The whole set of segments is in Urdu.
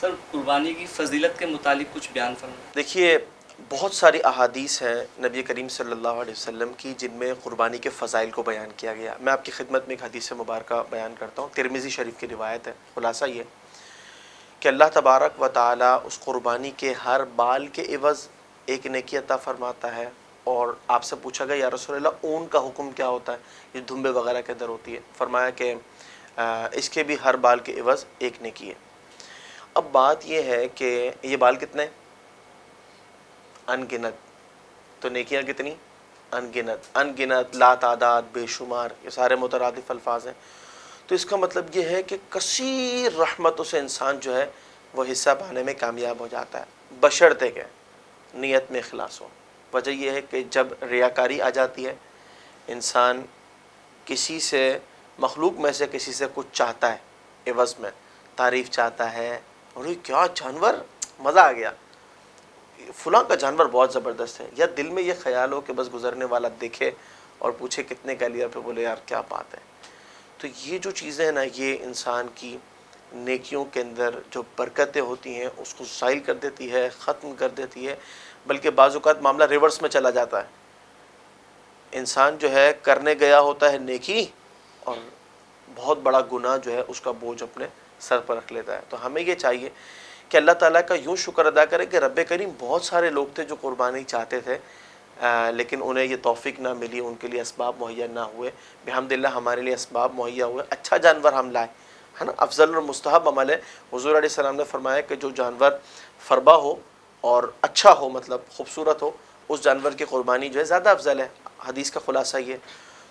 سر قربانی کی فضیلت کے متعلق کچھ بیان فرمائیں۔ دیکھیے بہت ساری احادیث ہیں نبی کریم صلی اللہ علیہ وسلم کی جن میں قربانی کے فضائل کو بیان کیا گیا۔ میں آپ کی خدمت میں ایک حدیث مبارکہ بیان کرتا ہوں، ترمذی شریف کی روایت ہے۔ خلاصہ یہ کہ اللہ تبارک و تعالیٰ اس قربانی کے ہر بال کے عوض ایک نیکی عطا فرماتا ہے۔ اور آپ سے پوچھا گیا یا رسول اللہ اون کا حکم کیا ہوتا ہے، یہ دھمبے وغیرہ کے اندر ہوتی ہے؟ فرمایا کہ اس کے بھی ہر بال کے عوض ایک نیکی ہے۔ اب بات یہ ہے کہ یہ بال کتنے؟ ان گنت۔ تو نیکیاں کتنی؟ ان گنت، ان گنت، لا تعداد، بے شمار، یہ سارے مترادف الفاظ ہیں۔ تو اس کا مطلب یہ ہے کہ کثیر رحمتوں سے انسان جو ہے وہ حصہ پانے میں کامیاب ہو جاتا ہے، بشرطے کہ نیت میں اخلاص ہو۔ وجہ یہ ہے کہ جب ریاکاری آ جاتی ہے، انسان کسی سے، مخلوق میں سے کسی سے کچھ چاہتا ہے عوض میں، تعریف چاہتا ہے، اور یہ کیا جانور، مزہ آ گیا، فلاں کا جانور بہت زبردست ہے، یا دل میں یہ خیال ہو کہ بس گزرنے والا دیکھے اور پوچھے کتنے کا لیا، پھر بولے یار کیا بات ہے۔ تو یہ جو چیزیں ہیں نا، یہ انسان کی نیکیوں کے اندر جو برکتیں ہوتی ہیں اس کو زائل کر دیتی ہے، ختم کر دیتی ہے، بلکہ بعض اوقات معاملہ ریورس میں چلا جاتا ہے۔ انسان جو ہے کرنے گیا ہوتا ہے نیکی، اور بہت بڑا گناہ جو ہے اس کا بوجھ اپنے سر پر رکھ لیتا ہے۔ تو ہمیں یہ چاہیے کہ اللہ تعالیٰ کا یوں شکر ادا کرے کہ رب کریم، بہت سارے لوگ تھے جو قربانی چاہتے تھے لیکن انہیں یہ توفیق نہ ملی، ان کے لیے اسباب مہیا نہ ہوئے۔ بحمداللہ ہمارے لیے اسباب مہیا ہوئے، اچھا جانور ہم لائے، ہے نا۔ افضل اور مستحب عمل ہے۔ حضور علیہ السلام نے فرمایا کہ جو جانور فربا ہو اور اچھا ہو، مطلب خوبصورت ہو، اس جانور کی قربانی جو ہے زیادہ افضل ہے۔ حدیث کا خلاصہ یہ۔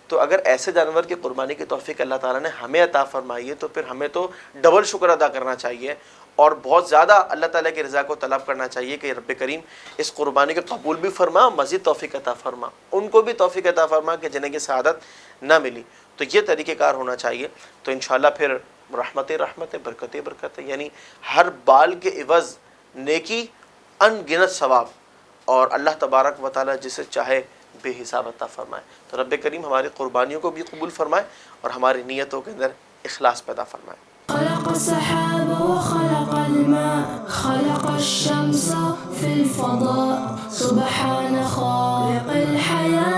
تو اگر ایسے جانور کی قربانی کی توفیق اللہ تعالیٰ نے ہمیں عطا فرمائی ہے تو پھر ہمیں تو ڈبل شکر ادا کرنا چاہیے، اور بہت زیادہ اللہ تعالیٰ کی رضا کو طلب کرنا چاہیے کہ رب کریم اس قربانی کو قبول بھی فرما، مزید توفیق عطا فرما، ان کو بھی توفیق عطا فرما کہ جنہیں کی سعادت نہ ملی۔ تو یہ طریقہ کار ہونا چاہیے۔ تو انشاءاللہ پھر رحمت رحمت، برکت برکت، یعنی ہر بال کے عوض نیکی، ان گنت ثواب، اور اللہ تبارک و تعالیٰ جسے چاہے بے حساب عطا فرمائے۔ تو رب کریم ہماری قربانیوں کو بھی قبول فرمائے اور ہماری نیتوں کے اندر اخلاص پیدا فرمائے۔ خلق السحاب وخلق الماء خلق الشمس في الفضاء سبحان خالق الحياة